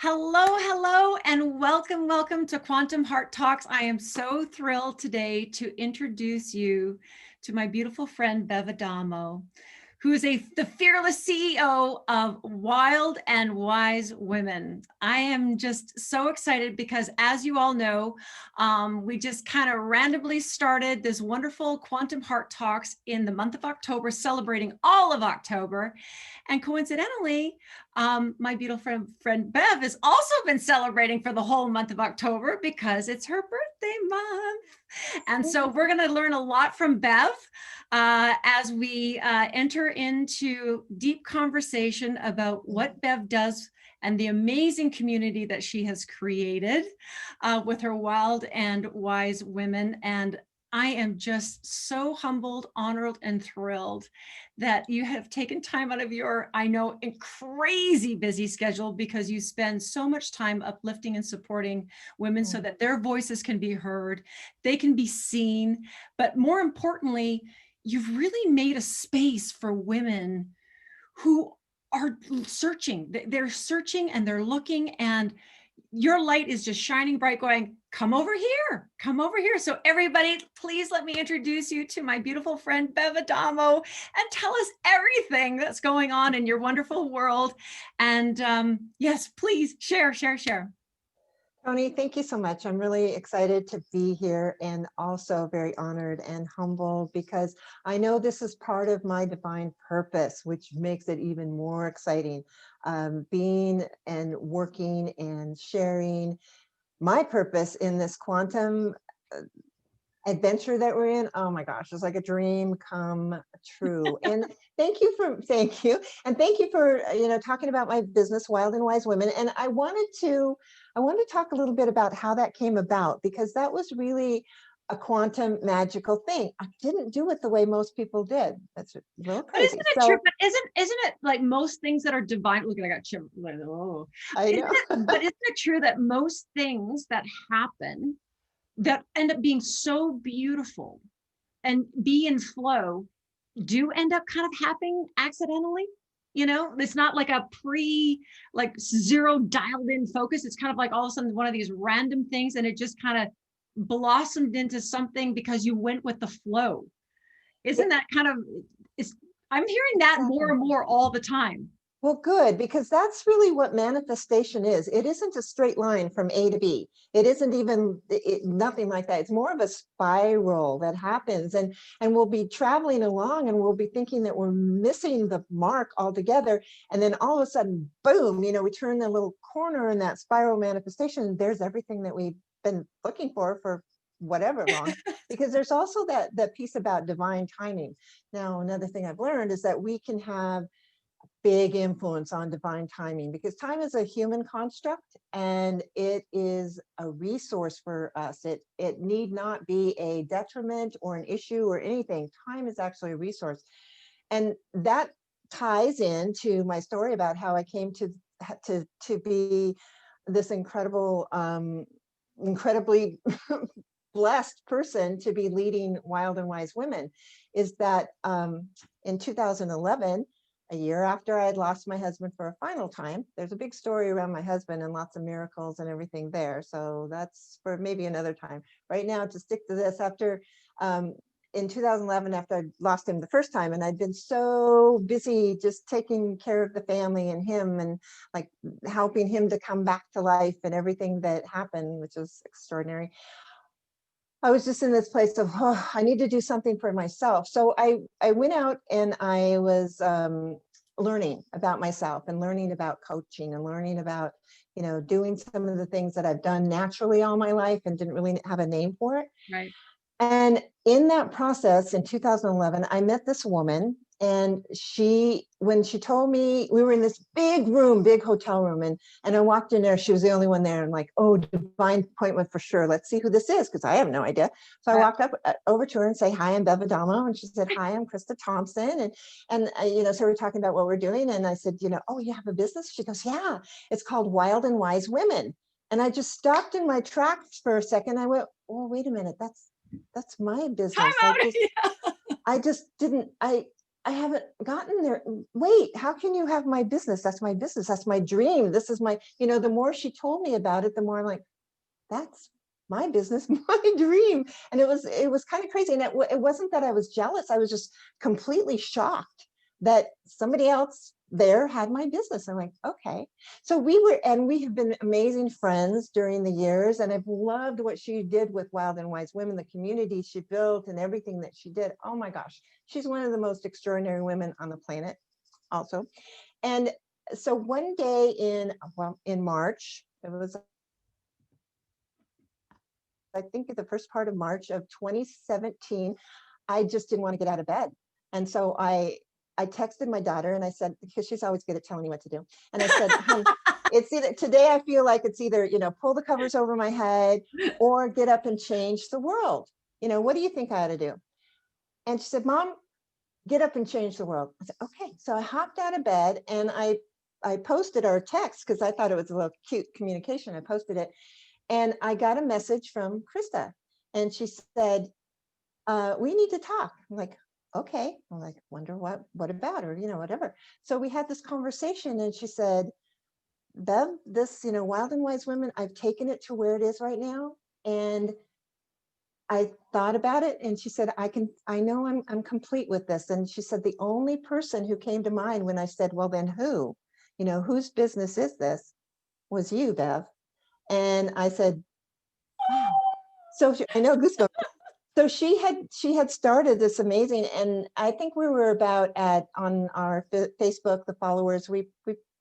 Hello, hello, and welcome to Quantum Heart Talks. I am so thrilled today to introduce you to my beautiful friend, Bev Adamo, who is the fearless CEO of Wild and Wise Women. I am just so excited because, as you all know, we just kind of randomly started this wonderful Quantum Heart Talks in the month of October, celebrating all of October. And coincidentally, my beautiful friend Bev has also been celebrating for the whole month of October because it's her birthday month. And so we're going to learn a lot from Bev as we enter into deep conversation about what Bev does and the amazing community that she has created with her Wild and Wise Women. And I am just so humbled, honored, and thrilled that you have taken time out of your, I know, crazy busy schedule, because you spend so much time uplifting and supporting women so that their voices can be heard, they can be seen. But more importantly, you've really made a space for women who are searching. They're searching and they're looking, and your light is just shining bright, going, come over here, come over here. So everybody, please let me introduce you to my beautiful friend, Bev Adamo, and tell us everything that's going on in your wonderful world. And yes, please share. Tony, thank you so much. I'm really excited to be here and also very honored and humbled because I know this is part of my divine purpose, which makes it even more exciting. Being and working and sharing my purpose in this quantum adventure that we're in. Oh my gosh, it's like a dream come true. And thank you for talking about my business, Wild and Wise Women. And I wanted to talk a little bit about how that came about, because that was really a quantum magical thing. I didn't do it the way most people did. That's a little But isn't crazy. it true? But isn't it like most things that are divine? Look, I got chip. Oh, I know. but isn't it true that most things that happen that end up being so beautiful and be in flow do end up kind of happening accidentally? It's not like a like zero dialed in focus. It's kind of like all of a sudden one of these random things, and it just kind of blossomed into something because you went with the flow. Isn't that kind of, it's, I'm hearing that more and more all the time. Well, good, because that's really what manifestation is. It isn't a straight line from A to B. It isn't even nothing like that. It's more of a spiral that happens, and we'll be traveling along and we'll be thinking that we're missing the mark altogether. And then all of a sudden, boom, we turn the little corner in that spiral manifestation, and there's everything that we've been looking for whatever long. Because there's also that piece about divine timing. Now, another thing I've learned is that we can have big influence on divine timing, because time is a human construct and it is a resource for us. It need not be a detriment or an issue or anything. Time is actually a resource. And that ties into my story about how I came to be this incredibly blessed person to be leading Wild and Wise Women. Is that in 2011, a year after I had lost my husband for a final time. There's a big story around my husband and lots of miracles and everything there. So that's for maybe another time. Right now, to stick to this, after in 2011, after I lost him the first time, and I'd been so busy just taking care of the family and him, and like helping him to come back to life and everything that happened, which was extraordinary. I was just in this place of, oh, I need to do something for myself. So I went out and I was learning about myself and learning about coaching and learning about, doing some of the things that I've done naturally all my life and didn't really have a name for it. Right. And in that process, in 2011, I met this woman, and when she told me, we were in this big room, big hotel room, and I walked in there, she was the only one there, and like, oh, divine appointment for sure. Let's see who this is, because I have no idea. So I walked up over to her and say, hi, I'm Bev Adamo. And she said, hi, I'm Krista Thompson. And so we're talking about what we're doing. And I said, oh, you have a business? She goes, yeah, it's called Wild and Wise Women. And I just stopped in my tracks for a second. I went, well, wait a minute, that's my business. I just didn't, I haven't gotten there. Wait, how can you have my business? That's my business. That's my dream. This is my, the more she told me about it, the more I'm like, that's my business, my dream. And it was kind of crazy. And it wasn't that I was jealous. I was just completely shocked that somebody else there had my business. I'm like, okay. So we have been amazing friends during the years. And I've loved what she did with Wild and Wise Women, the community she built and everything that she did. Oh my gosh. She's one of the most extraordinary women on the planet also. And so one day in March, it was, I think, the first part of March of 2017, I just didn't want to get out of bed. And so I texted my daughter and I said, because she's always good at telling me what to do. And I said, "Hun, it's either today I feel like it's either, pull the covers over my head or get up and change the world. What do you think I ought to do?" And she said, "Mom, get up and change the world." I said, okay. So I hopped out of bed and I posted our text because I thought it was a little cute communication. I posted it. And I got a message from Krista, and she said, "We need to talk." I'm like, okay. I'm like, wonder what about her, whatever. So we had this conversation, and she said, "Bev, this, Wild and Wise Women, I've taken it to where it is right now. And I thought about it." And she said, I know I'm complete with this." And she said, "The only person who came to mind when I said, well, then who, whose business is this, was you, Bev." And I said, wow. So I know goosebumps. So she had started this amazing, and I think we were about on our Facebook, the followers, we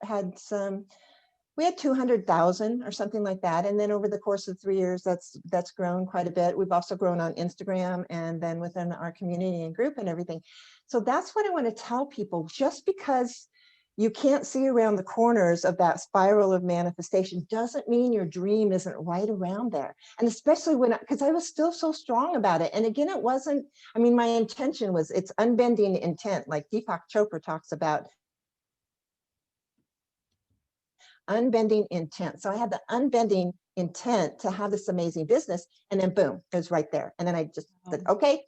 had 200,000 or something like that. And then over the course of 3 years, that's grown quite a bit. We've also grown on Instagram and then within our community and group and everything. So that's what I want to tell people. Just because you can't see around the corners of that spiral of manifestation doesn't mean your dream isn't right around there. And especially because I was still so strong about it. And again, it wasn't, my intention was, it's unbending intent, like Deepak Chopra talks about unbending intent. So I had the unbending intent to have this amazing business, and then boom, it was right there. And then I just said, okay,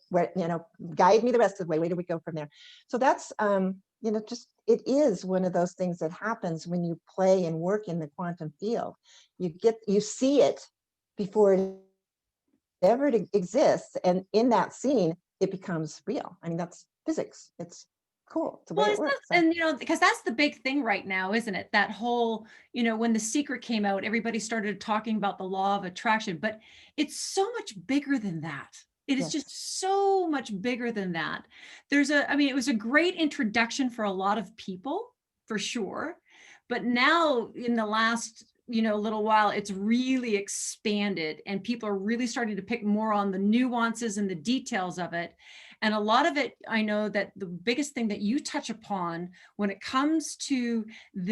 guide me the rest of the way. Where do we go from there? So that's, just, it is one of those things that happens when you play and work in the quantum field. You see it before it ever exists. And in that scene, it becomes real. That's physics. It's cool. It's the way it works. And because that's the big thing right now, isn't it? That whole, when The Secret came out, everybody started talking about the law of attraction, but it's so much bigger than that. It is just so much bigger than that. It was a great introduction for a lot of people, for sure. But now in the last, little while, it's really expanded and people are really starting to pick more on the nuances and the details of it. And a lot of it, I know that the biggest thing that you touch upon when it comes to I'm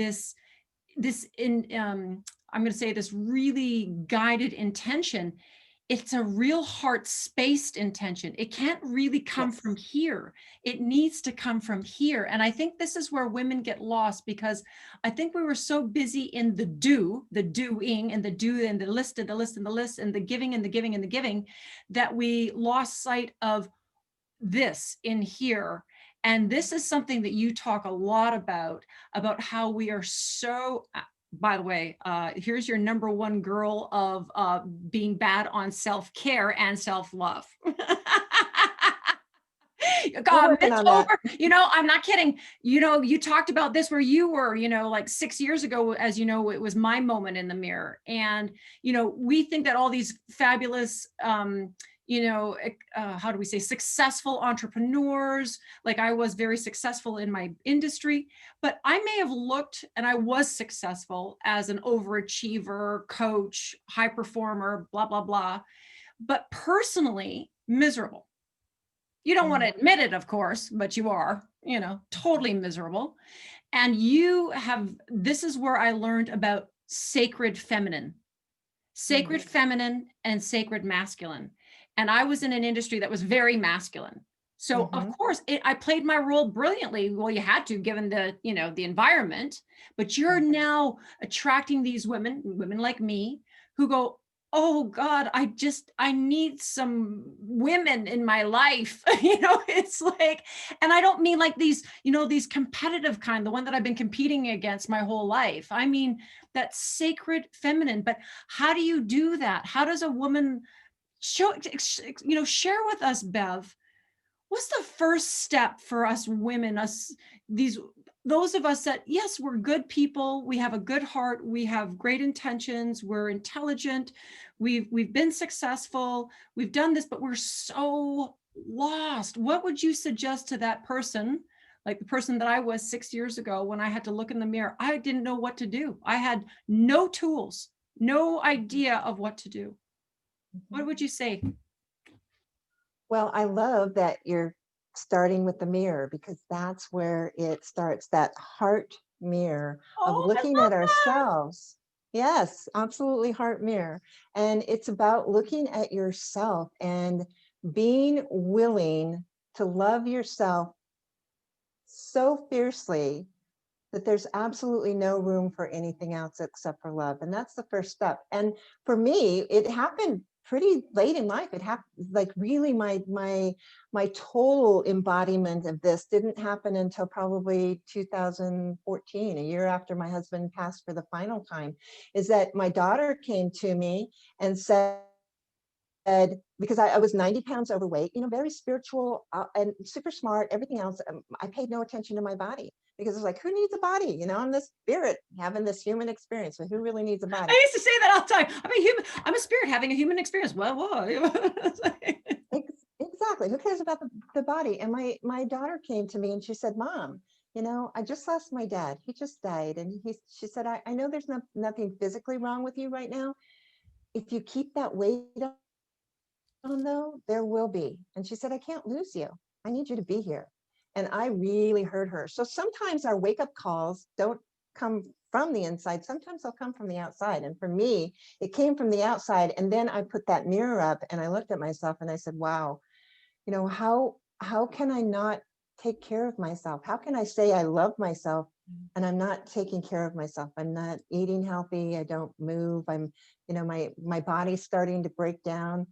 going to say this really guided intention, it's a real heart spaced intention. It can't really come from here. It needs to come from here. And I think this is where women get lost, because I think we were so busy in the doing and the do and the list and the list and the list and the giving and the giving and the giving, that we lost sight of this in here. And this is something that you talk a lot about how we are so, by the way, here's your number one girl of being bad on self-care and self-love. It's over. I'm not kidding. You talked about this where you were, like 6 years ago, as you know, it was my moment in the mirror. And, we think that all these fabulous, how do we say, successful entrepreneurs, like I was very successful in my industry, but I may have looked, and I was successful as an overachiever, coach, high performer, blah, blah, blah, but personally miserable. You don't want to admit it, of course, but you are, totally miserable. And this is where I learned about sacred feminine and sacred masculine. And I was in an industry that was very masculine. So of course I played my role brilliantly. Well, you had to, given the, the environment, but you're now attracting these women like me, who go, oh God, I need some women in my life. It's like, and I don't mean like these, these competitive kind, the one that I've been competing against my whole life. I mean, that sacred feminine. But how do you do that? How does a woman share with us, Bev, what's the first step for us women, these those of us that, yes, we're good people, we have a good heart, we have great intentions, we're intelligent, we've been successful, we've done this, but we're so lost. What would you suggest to that person, like the person that I was 6 years ago, when I had to look in the mirror? I didn't know what to do. I had no tools, no idea of what to do. What would you say? Well, I love that you're starting with the mirror, because that's where it starts, that heart mirror of Oh, I looking love at that. ourselves. Yes, absolutely, heart mirror. And it's about looking at yourself and being willing to love yourself so fiercely that there's absolutely no room for anything else except for love. And that's the first step. And for me, it happened pretty late in life. It happened like really my total embodiment of this didn't happen until probably 2014, a year after my husband passed for the final time. Is that my daughter came to me and said, because I was 90 pounds overweight, very spiritual, and super smart, everything else. I paid no attention to my body, because it's like, who needs a body? I'm this spirit having this human experience. So who really needs a body? I used to say that all the time. I'm a human. I'm a spirit having a human experience. Well, what? Exactly. Who cares about the body? And my daughter came to me and she said, Mom, I just lost my dad. He just died. And she said, I know there's nothing physically wrong with you right now. If you keep that weight on, though, there will be. And she said, I can't lose you. I need you to be here. And I really heard her. So sometimes our wake up calls don't come from the inside. Sometimes they'll come from the outside. And for me, it came from the outside. And then I put that mirror up and I looked at myself and I said, wow, how can I not take care of myself? How can I say I love myself and I'm not taking care of myself? I'm not eating healthy. I don't move. My body's starting to break down.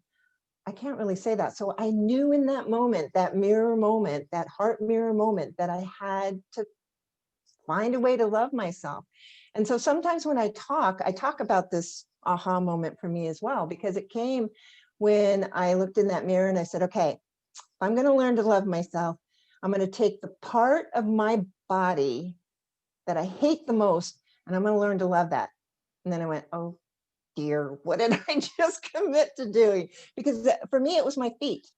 I can't really say that. So I knew in that moment, that mirror moment, that heart mirror moment, that I had to find a way to love myself. And so sometimes when I talk about this aha moment for me as well, because it came when I looked in that mirror and I said, okay, I'm going to learn to love myself. I'm going to take the part of my body that I hate the most, and I'm going to learn to love that. And then I went, oh dear, what did I just commit to doing? Because for me, it was my feet,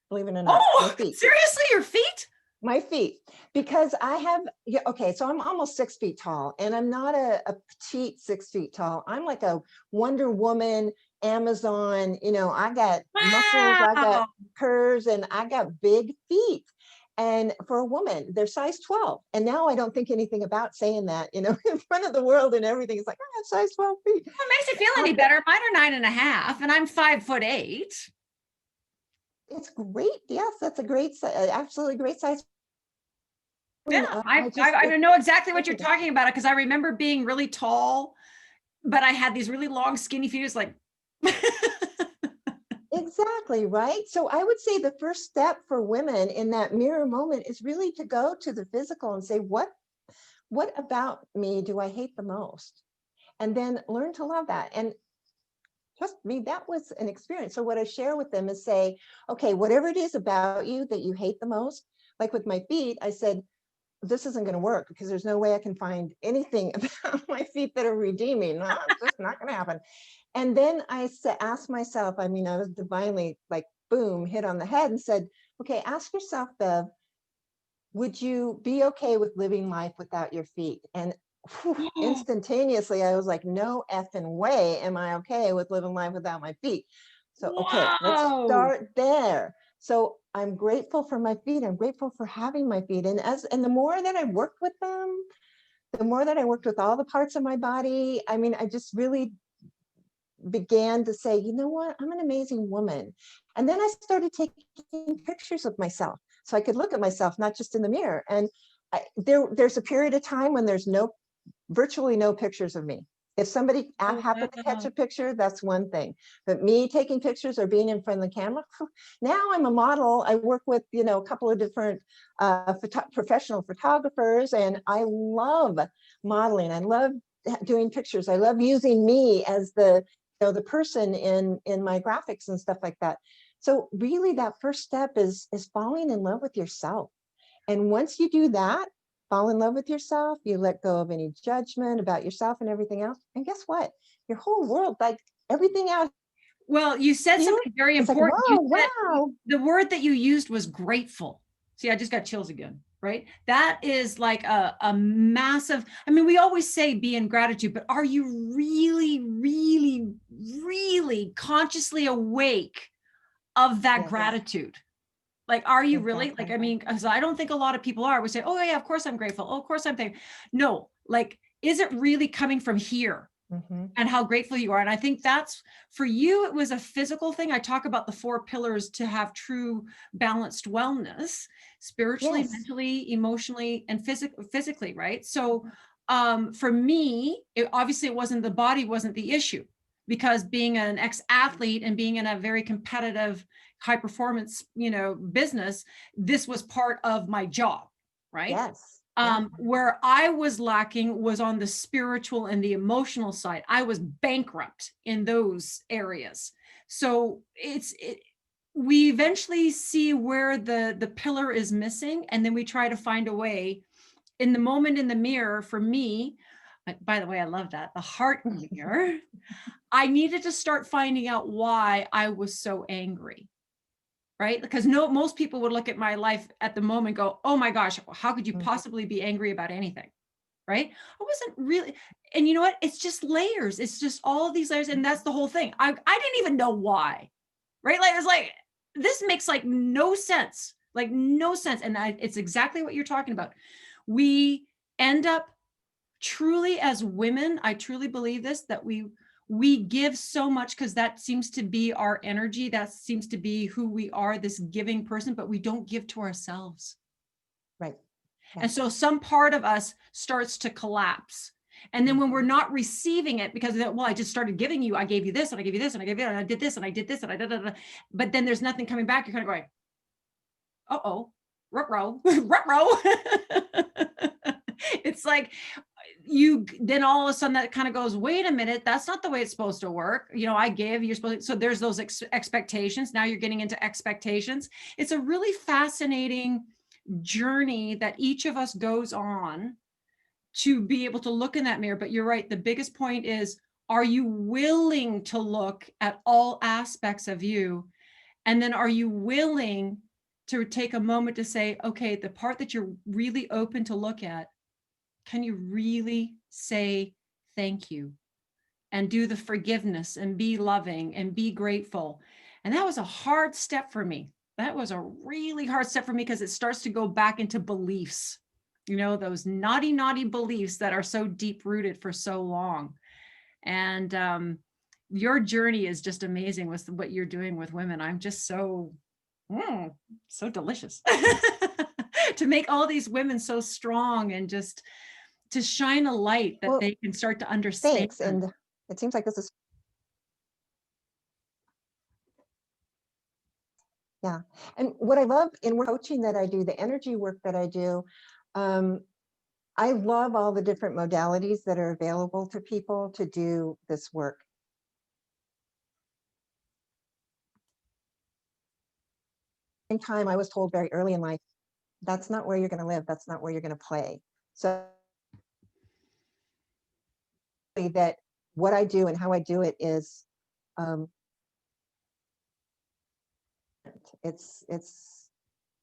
believe it or not, my Oh, feet. seriously, your feet? My feet, because I have, yeah, okay, so I'm almost 6 feet tall, and I'm not a petite 6 feet tall. I'm like a Wonder Woman, Amazon, I got muscles, I got Wow. curves, and I got big feet. And for a woman, they're size 12. And now I don't think anything about saying that, in front of the world and everything. It's like, I have size 12 feet. What makes you feel any better? Mine are 9.5, and I'm 5'8". It's great. Yes, that's a great, absolutely great size. Yeah, I know exactly what you're talking about, because I remember being really tall, but I had these really long, skinny feet. It's like, Exactly, right? So I would say the first step for women in that mirror moment is really to go to the physical and say, what about me do I hate the most? And then learn to love that. And trust me, that was an experience. So what I share with them is say, okay, whatever it is about you that you hate the most, like with my feet, I said, this isn't going to work because there's no way I can find anything about my feet that are redeeming. No, it's just not going to happen. And then I asked myself, I was divinely like, boom, hit on the head and said, okay, ask yourself, Bev, would you be okay with living life without your feet? And instantaneously, I was like, no effing way am I okay with living life without my feet. So, okay, let's wow. start there. So I'm grateful for my feet. I'm grateful for having my feet. And the more that I worked with them, the more that I worked with all the parts of my body, I just really began to say, you know what, I'm an amazing woman. And then I started taking pictures of myself so I could look at myself, not just in the mirror. And there's a period of time when there's virtually no pictures of me. If somebody Oh, happened to catch wow. a picture, that's one thing. But me taking pictures or being in front of the camera, now I'm a model. I work with, a couple of different professional photographers, and I love modeling. I love doing pictures. I love using me as the person in my graphics and stuff like that. So really that first step is falling in love with yourself. And once you do that, fall in love with yourself, you let go of any judgment about yourself and everything else. And guess what? Your whole world, like everything out Well, you said here, something very it's like, important. You whoa, said wow. the word that you used was grateful. See, I just got chills again, right? That is like a massive, I mean, we always say be in gratitude, but are you really, really, really consciously awake of that Yes, gratitude? Like, are you really? Like, exactly. I mean, because I don't think a lot of people are. We say, oh, yeah, of course I'm grateful. Oh, of course I'm thankful. No, like, is it really coming from here? Hmm. And how grateful you are. And I think that's for you, it was a physical thing. I talk about the 4 pillars to have true balanced wellness, spiritually, Yes. mentally, emotionally, and physically, right? So for me, obviously it wasn't the body wasn't the issue, because being an ex-athlete and being in a very competitive high performance, business, this was part of my job, right? Yes. Yeah. Where I was lacking was on the spiritual and the emotional side. I was bankrupt in those areas. So we eventually see where the pillar is missing, and then we try to find a way. In the moment in the mirror, for me, by the way, I love that, the heart mirror. I needed to start finding out why I was so angry, right? Because most people would look at my life at the moment and go, oh my gosh, how could you Mhm. possibly be angry about anything? Right? I wasn't really, and you know what? It's just layers. It's just all of these layers. And that's the whole thing. I didn't even know why, right? Like, it's like, this makes like no sense, like no sense. And it's exactly what you're talking about. We end up truly as women, I truly believe this, that we give so much because that seems to be our energy, that seems to be who we are, this giving person, but we don't give to ourselves. Right. And Yes. so some part of us starts to collapse. And then when we're Mhm. not receiving it, because well, I just started giving you, I gave you this and I gave you this and I gave you that and I did this and I did this and I did, but then there's nothing coming back. You're kind of going, uh-oh, ruh-roh, ruh-roh. It's like you then all of a sudden that kind of goes, wait a minute, that's not the way it's supposed to work. I give, you're supposed to, so there's those expectations. Now you're getting into expectations. It's a really fascinating journey that each of us goes on to be able to look in that mirror. But you're right. The biggest point is, are you willing to look at all aspects of you? And then are you willing to take a moment to say, okay, the part that you're really open to look at, can you really say thank you and do the forgiveness and be loving and be grateful? And that was a hard step for me. That was a really hard step for me because it starts to go back into beliefs, those naughty, naughty beliefs that are so deep rooted for so long. And your journey is just amazing with what you're doing with women. I'm just so delicious to make all these women so strong and just to shine a light that Well, they can start to understand. thanks. And it seems like this is, yeah. And what I love in coaching that I do, the energy work that I do, um, I love all the different modalities that are available to people to do this work. In time, I was told very early in life, that's not where you're going to live. That's not where you're going to play. So that what I do and how I do it is, um, it's,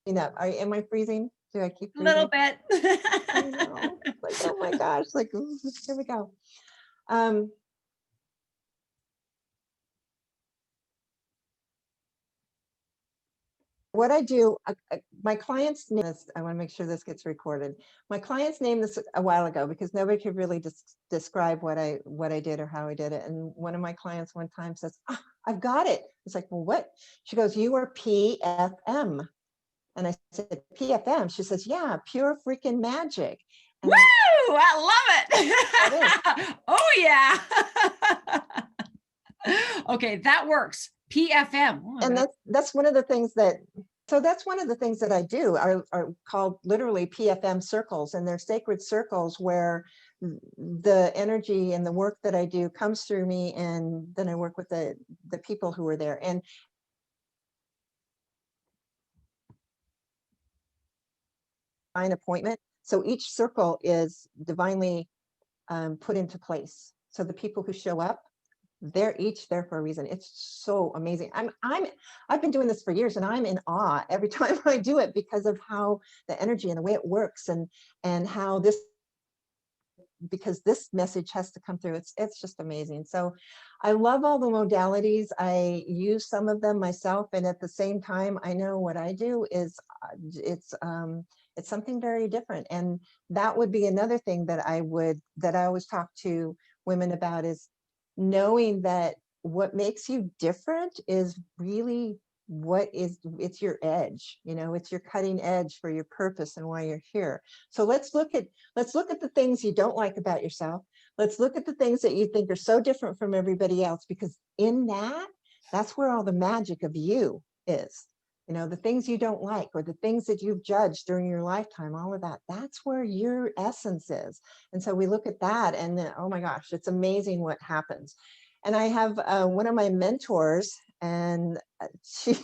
am I freezing? Do I keep A little freezing? bit. I know. Like, oh my gosh, like, here we go. Um, what I do, my clients name this, I want to make sure this gets recorded. My clients named this a while ago because nobody could really describe what I did or how I did it. And one of my clients one time says, I've got it. It's like, well, what? She goes, you are PFM. And I said, PFM? She says, yeah, pure freaking magic. Woo! And I that is, love it. Oh yeah. Okay, that works. PFM. Oh, and that's one of the things that, so that's one of the things that I do are called literally PFM circles, and they're sacred circles where the energy and the work that I do comes through me, and then I work with the people who are there. And an appointment. So each circle is divinely put into place. So the people who show up, they're each there for a reason. It's so amazing. I've been doing this for years, and I'm in awe every time I do it because of how the energy and the way it works, and how this, because this message has to come through. It's just amazing. So I love all the modalities. I use some of them myself, and at the same time, I know what I do is it's something very different. And that would be another thing that I always talk to women about, is knowing that what makes you different is really it's your edge, it's your cutting edge for your purpose and why you're here. So let's look at the things you don't like about yourself. Let's look at the things that you think are so different from everybody else, because in that's where all the magic of you is. The things you don't like, or the things that you've judged during your lifetime, all of that, that's where your essence is. And so we look at that, and then, oh my gosh, it's amazing what happens. And I have one of my mentors, and she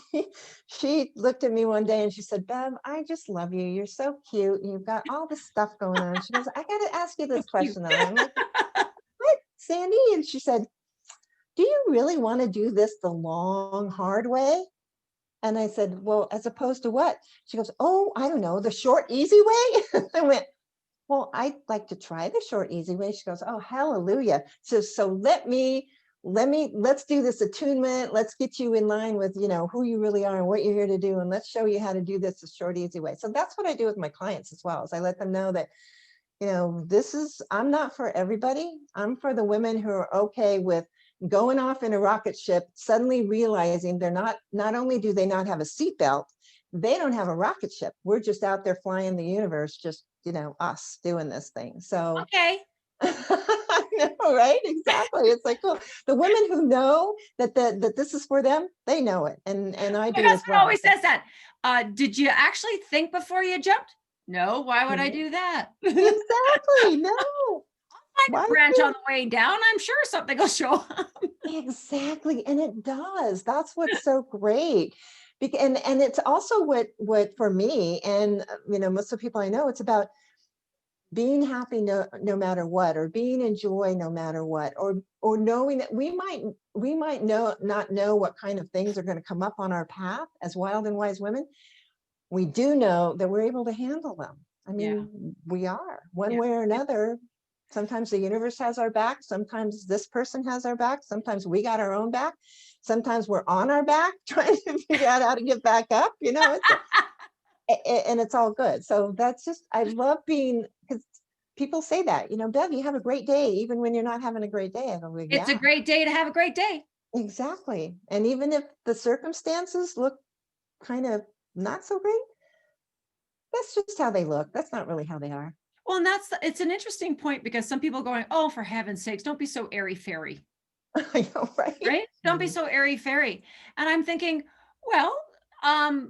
she looked at me one day and she said, "Bev, I just love you. You're so cute. And you've got all this stuff going on." She goes, "I got to ask you so this cute. question though." I'm like, "What, Sandy?" And she said, "Do you really want to do this the long, hard way?" And I said, "Well, as opposed to what?" She goes, "Oh, I don't know, the short, easy way." I went, "Well, I'd like to try the short, easy way." She goes, "Oh, hallelujah. So let's do this attunement. Let's get you in line with, who you really are and what you're here to do. And let's show you how to do this the short, easy way." So that's what I do with my clients as well, is I let them know that, I'm not for everybody. I'm for the women who are okay with going off in a rocket ship, suddenly realizing not only do they not have a seatbelt, they don't have a rocket ship. We're just out there flying the universe, just, us doing this thing. So Okay. I know, right? Exactly. It's like, well, the women who know that this is for them, they know it. And I My do as husband well. always says that. Did you actually think before you jumped? No. Why would I Mhm. do that? Exactly. No. Find Why a branch do on the way down. I'm sure something will show up. Exactly. And it does. That's what's so great. And it's also what for me, and most of the people I know, it's about being happy no matter what, or being in joy no matter what, or knowing that we might not know what kind of things are going to come up on our path as wild and wise women. We do know that we're able to handle them. I Yeah. mean, we are, one Yeah. way or another. Sometimes the universe has our back. Sometimes this person has our back. Sometimes we got our own back. Sometimes we're on our back trying to figure out how to get back up. And it's all good. So that's just, I love being, because people say that, "Bev, you have a great day, even when you're not having a great day." I go, "Well, It's a yeah, great day to have a great day. exactly." And even if the circumstances look kind of not so great, that's just how they look. That's not really how they are. Well, and it's an interesting point, because some people are going, oh, for heaven's sakes, don't be so airy fairy, I know, right? right? Don't be so airy fairy. And I'm thinking, well,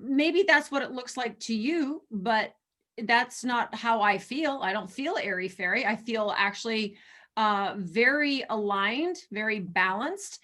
maybe that's what it looks like to you, but that's not how I feel. I don't feel airy fairy. I feel actually very aligned, very balanced,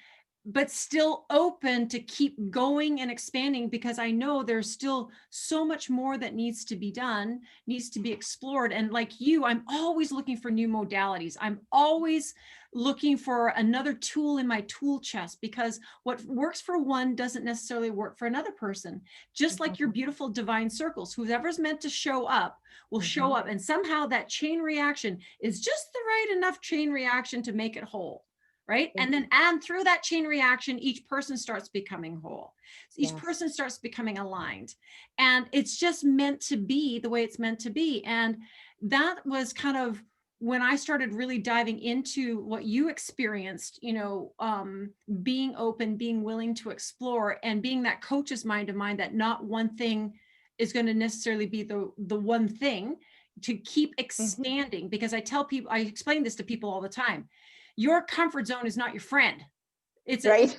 but still open to keep going and expanding, because I know there's still so much more that needs to be done, needs to be explored. And like you, I'm always looking for new modalities. I'm always looking for another tool in my tool chest, because what works for one doesn't necessarily work for another person. Just like your Mhm, beautiful divine circles, whoever's meant to show up will show mhm, up. And somehow that chain reaction is just the right enough chain reaction to make it whole. Right. mhm. And through that chain reaction, each person starts becoming whole. Each Yes. person starts becoming aligned. And it's just meant to be the way it's meant to be. And that was kind of when I started really diving into what you experienced, being open, being willing to explore, and being that coach's mind of mine, that not one thing is going to necessarily be the one thing. to keep expanding, because I tell people, I explain this to people all the time. Your comfort zone is not your friend. It's a Right.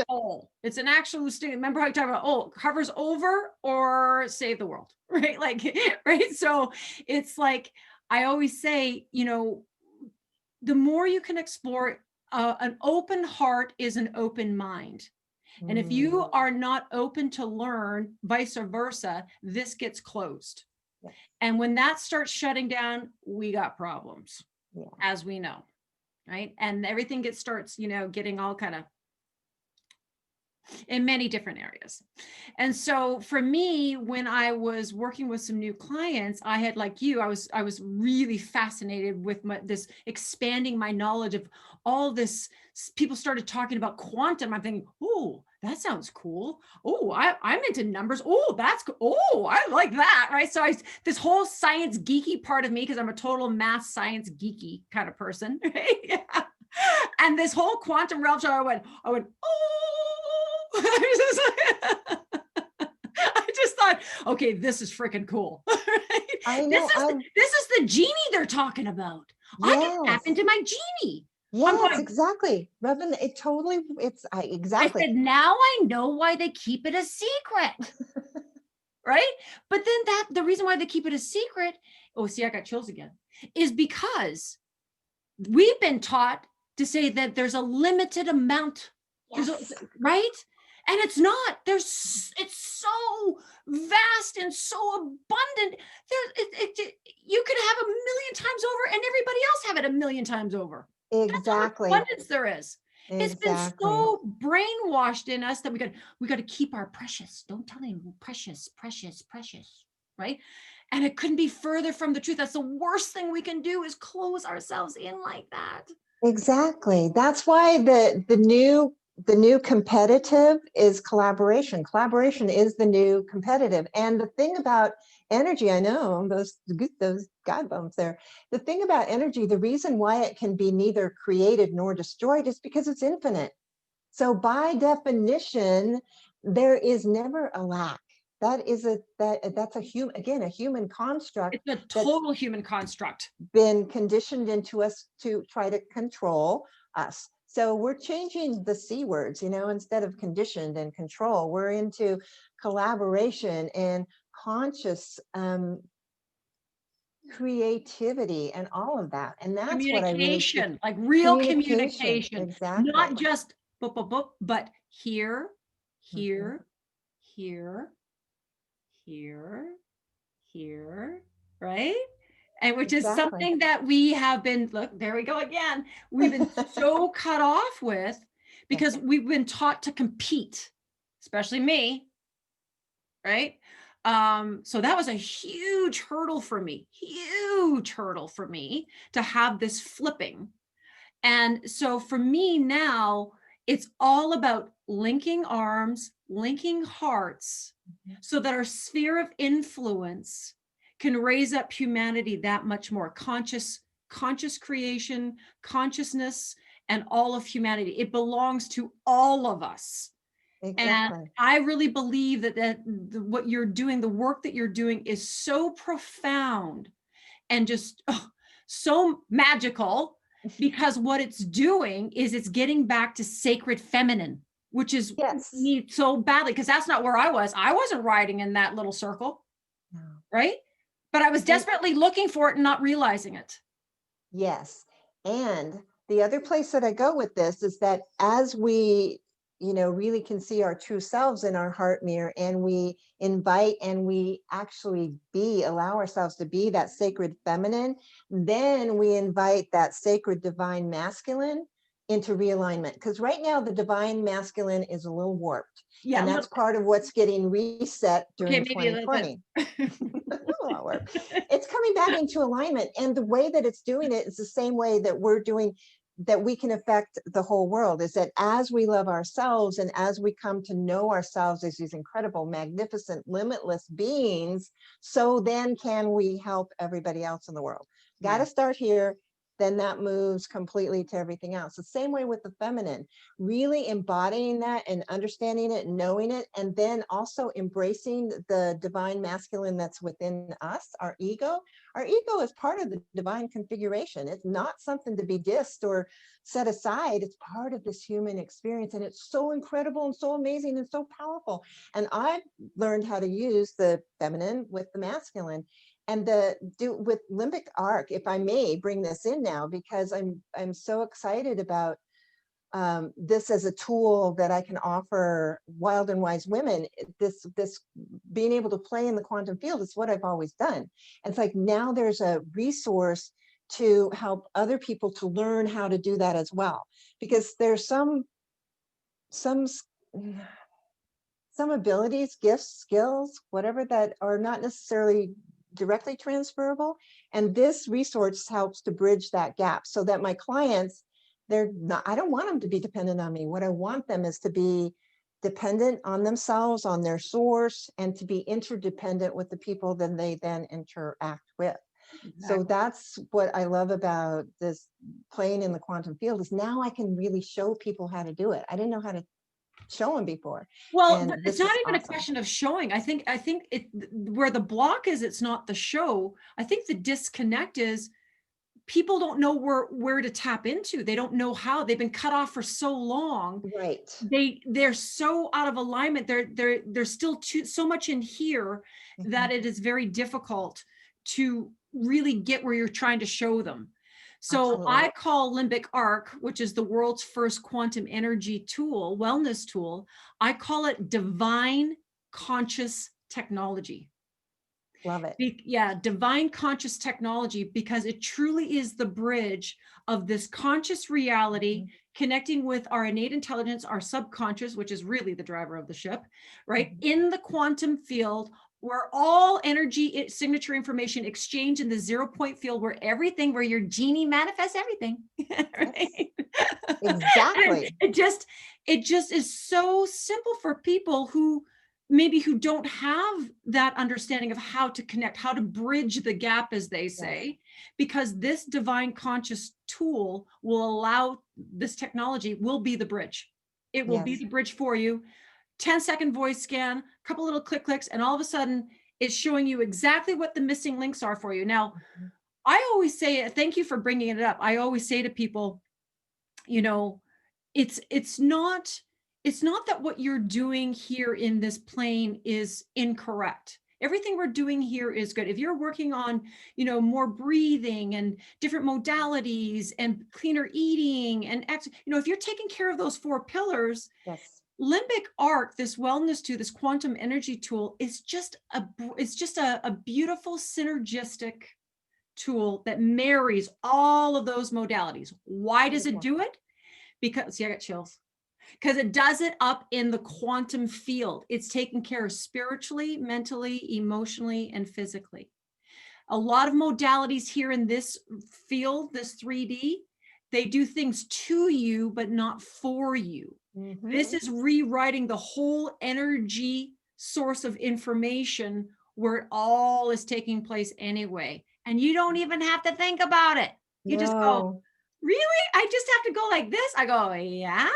hole. It's an actual sting. Remember how I talk about, oh, hovers over or save the world, right? Like, right. So it's like, I always say, you know, the more you can explore, an open heart is an open mind. And if you Mm, are not open to learn, vice versa, this gets closed. yes. And when that starts shutting down, we got problems, Yeah. as we know, right? And everything starts, you know, getting all kind of in many different areas. And so for me, when I was working with some new clients, I had, like you, I was really fascinated with this expanding my knowledge of all this. People started talking about quantum. I'm thinking, oh, that sounds cool. Oh, I'm into numbers. Oh, that's cool. Oh, I like that. Right. So this whole science geeky part of me, because I'm a total math science geeky kind of person. Right? Yeah. And this whole quantum realm show, I went, oh, I just thought, okay, this is freaking cool. Right? I This know. is this is the genie they're talking about. I can tap Yes. into my genie. I'm Yes, going, exactly. Reverend, I exactly. said, now I know why they keep it a secret. Right? But then the reason why they keep it a secret, oh, see, I got chills again, is because we've been taught to say that there's a limited amount. Yes. Right? And it's not. It's so vast and so abundant. You could have a million times over, and everybody else have it a million times over. That's how much Exactly. abundance there is. It's been Exactly. so brainwashed in us that we got to keep our precious. Don't tell anyone, precious, precious, precious. Right? And it couldn't be further from the truth. That's the worst thing we can do, is close ourselves in like that. Exactly. That's why the new competitive is collaboration. Collaboration is the new competitive. And the thing about energy, I know those God bumps there. The thing about energy, the reason why it can be neither created nor destroyed is because it's infinite. So by definition, there is never a lack. That's a human, again, a human construct It's a that's total human construct. been conditioned into us to try to control us. So we're changing the C words, you know, instead of conditioned and control, we're into collaboration and conscious creativity and all of that. And that's what I really keep Communication, like real communication. communication, not Exactly. just boop, boop, boop, but here, Mhm. here, here, here, here, right? And which is Exactly. something that we have been, look, there we go again. We've been so cut off with, Yes. because we've been taught to compete, especially me, right? So that was a huge hurdle for me to have this flipping. And so for me now, it's all about linking arms, linking hearts, Mhm. so that our sphere of influence can raise up humanity that much more. Conscious creation, consciousness, and all of humanity. It belongs to all of us. And Exactly. I really believe that what you're doing, the work that you're doing, is so profound and just so magical, because what it's doing is it's getting back to sacred feminine, which is Yes. need so badly, because that's not where I was. I wasn't riding in that little circle, No. right? But I was And desperately looking for it and not realizing it. yes. And the other place that I go with this is that as we, you know, really can see our true selves in our heart mirror, and we invite and we actually allow ourselves to be that sacred feminine, then we invite that sacred divine masculine into realignment. Because right now the divine masculine is a little warped. Yeah, And a that's little, part of what's getting reset okay, during maybe a little bit. 2020. It's coming back into alignment. And the way that it's doing it is the same way that we're doing, that we can affect the whole world, is that as we love ourselves and as we come to know ourselves as these incredible, magnificent, limitless beings, so then can we help everybody else in the world. Got Yeah. to start here. then that moves completely to everything else. The same way with the feminine, really embodying that and understanding it, knowing it, and then also embracing the divine masculine that's within us, our ego. Our ego is part of the divine configuration. It's not something to be dissed or set aside. It's part of this human experience. And it's so incredible and so amazing and so powerful. And I've learned how to use the feminine with the masculine. And the do with limbic arc, if I may bring this in now, because I'm so excited about this as a tool that I can offer wild and wise women. This being able to play in the quantum field is what I've always done. And it's like now there's a resource to help other people to learn how to do that as well, because there's some abilities, gifts, skills, whatever, that are not necessarily directly transferable. And this resource helps to bridge that gap so that my clients, they're not, I don't want them to be dependent on me. What I want them is to be dependent on themselves, on their source, and to be interdependent with the people that they then interact with. So Exactly. that's what I love about this playing in the quantum field, is now I can really show people how to do it. I didn't know how to show them before. Well, And it's this not is even a awesome. question of showing. I think it where the block is, it's not the show. I think the disconnect is people don't know where to tap into. They don't know how. They've been cut off for so long. Right. They're so out of alignment. There's still so much in here Mhm. that it is very difficult to really get where you're trying to show them. So Absolutely. I call limbic arc, which is the world's first quantum energy tool, wellness tool, I call it divine conscious technology. Love it. Yeah, divine conscious technology, because it truly is the bridge of this conscious reality Mhm. connecting with our innate intelligence, our subconscious, which is really the driver of the ship, right? Mhm. In the quantum field, where all energy signature information exchange in the 0 point field, where everything, where your genie manifests everything, Yes, right? And exactly. it just is so simple for people who maybe who don't have that understanding of how to connect, how to bridge the gap, as they Yes, say, because this divine conscious tool will allow, this technology will be the bridge. It will be yes. the bridge for you. 10-second voice scan, a couple little clicks, and all of a sudden it's showing you exactly what the missing links are for you. Now, Mhm. I always say, thank you for bringing it up. I always say to people, you know, it's not that what you're doing here in this plane is incorrect. Everything we're doing here is good. If you're working on, more breathing and different modalities and cleaner eating and if you're taking care of those 4 pillars, Yes, limbic arc, this wellness tool, this quantum energy tool, is just a beautiful synergistic tool that marries all of those modalities. Why does it beautiful. do it? Because, see, I got chills, because it does it up in the quantum field. It's taken care of spiritually, mentally, emotionally, and physically. A lot of modalities here in this field, this 3D, they do things to you, but not for you. Hmm. This is rewriting the whole energy source of information where it all is taking place anyway. And you don't even have to think about it. You just go, No. really? I just have to go like this? I go, yeah.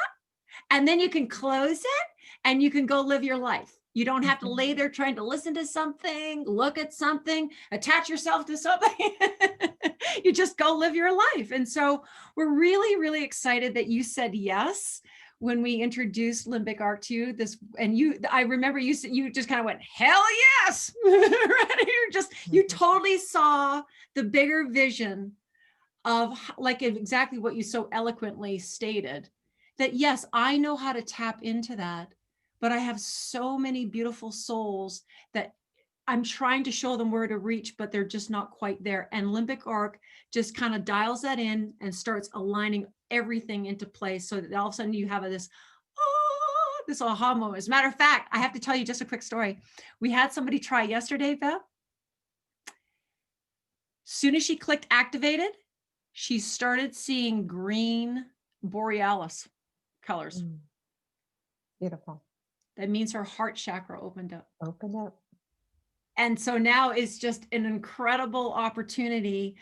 And then you can close it and you can go live your life. You don't have to Mhm. lay there trying to listen to something, look at something, attach yourself to something. You just go live your life. And so we're really, really excited that you said yes when we introduced limbic arc to you. And I remember you just kind of went, hell yes. You Mhm. totally saw the bigger vision of, like, exactly what you so eloquently stated, that yes, I know how to tap into that, but I have so many beautiful souls that I'm trying to show them where to reach, but they're just not quite there. And limbic arc just kind of dials that in and starts aligning everything into place, so that all of a sudden you have this aha moment. As a matter of fact, I have to tell you just a quick story. We had somebody try yesterday, Beth. Soon as she clicked activated, she started seeing green borealis colors. Mm. Beautiful. That means her heart chakra opened up. Open up. And so now it's just an incredible opportunity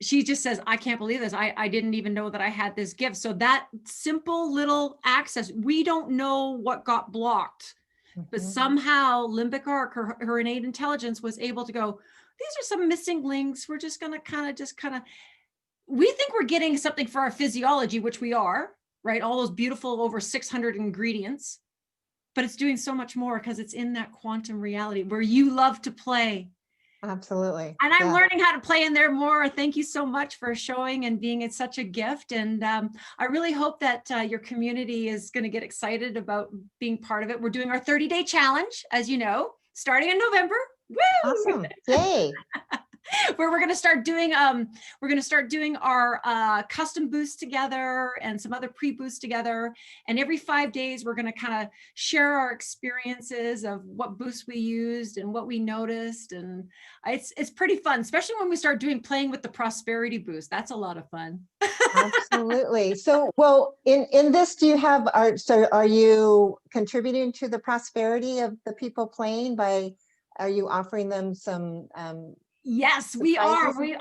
she just says, I can't believe this. I didn't even know that I had this gift. So that simple little access, we don't know what got blocked, but Mhm. somehow limbic arc, her innate intelligence was able to go, these are some missing links. We're just going to kind of, we think we're getting something for our physiology, which we are, right? All those beautiful over 600 ingredients, but it's doing so much more because it's in that quantum reality where you love to play. Absolutely. And I'm Yeah. learning how to play in there more. Thank you so much for showing and being such a gift. And I really hope that your community is going to get excited about being part of it. We're doing our 30-day challenge, as you know, starting in November. Woo! Awesome. Yay. Where we're going to start doing our custom boosts together and some other pre-boosts together, and every 5 days we're going to kind of share our experiences of what boosts we used and what we noticed, and it's pretty fun, especially when we start playing with the prosperity boost. That's a lot of fun. Absolutely. So, well, in this, do you have, are you contributing to the prosperity of the people playing are you offering them some Yes, we are. surprises?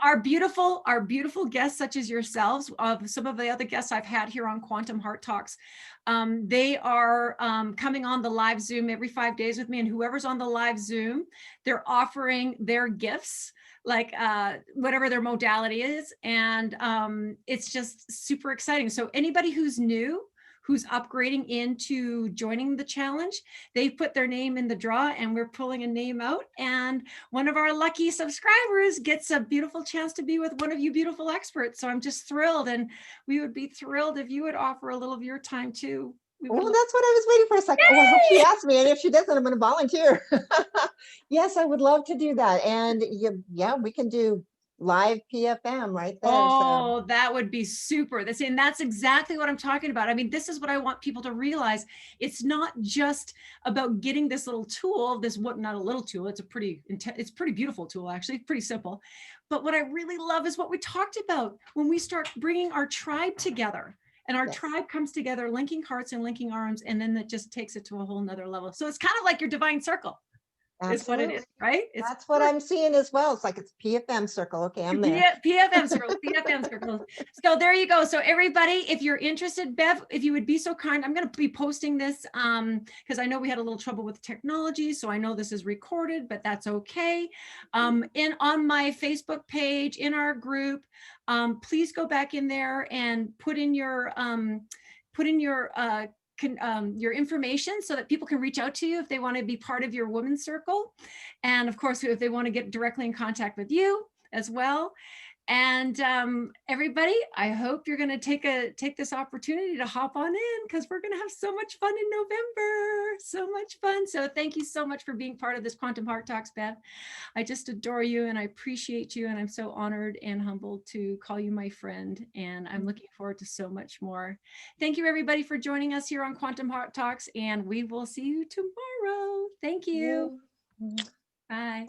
Our beautiful guests, such as yourselves, of some of the other guests I've had here on Quantum Heart Talks, they are coming on the live Zoom every 5 days with me, and whoever's on the live Zoom, they're offering their gifts, like whatever their modality is, and it's just super exciting. So anybody who's new, who's upgrading into joining the challenge, they put their name in the draw, and we're pulling a name out, and one of our lucky subscribers gets a beautiful chance to be with one of you beautiful experts. So I'm just thrilled, and we would be thrilled if you would offer a little of your time too. We would Oh, that's what I was waiting for a second. Oh, I hope she asks me. And if she doesn't, I'm going to volunteer. Yes, I would love to do that. And yeah, we can do live PFM right there. So Oh, that would be super. That's exactly what I'm talking about. I mean, this is what I want people to realize. It's not just about getting this little tool, not a little tool. It's it's pretty beautiful tool, actually, pretty simple. But what I really love is what we talked about when we start bringing our tribe together. And our yes, tribe comes together, linking hearts and linking arms, and then that just takes it to a whole nother level. So it's kind of like your divine circle, is what it is, absolutely. right? It's That's what I'm seeing as well. It's like it's PFM circle. Okay, I'm there. PFM circles, PFM circles. So there you go. So everybody, if you're interested, Bev, if you would be so kind, I'm going to be posting this because I know we had a little trouble with technology. So I know this is recorded, but that's okay. On my Facebook page, in our group, please go back in there and put in your your information so that people can reach out to you if they want to be part of your women's circle. And of course, if they want to get directly in contact with you as well. And everybody, I hope you're going to take this opportunity to hop on in, because we're going to have so much fun in November. So much fun. So thank you so much for being part of this Quantum Heart Talks, Beth. I just adore you and I appreciate you. And I'm so honored and humbled to call you my friend. And I'm looking forward to so much more. Thank you, everybody, for joining us here on Quantum Heart Talks. And we will see you tomorrow. Thank you. Yay. Bye.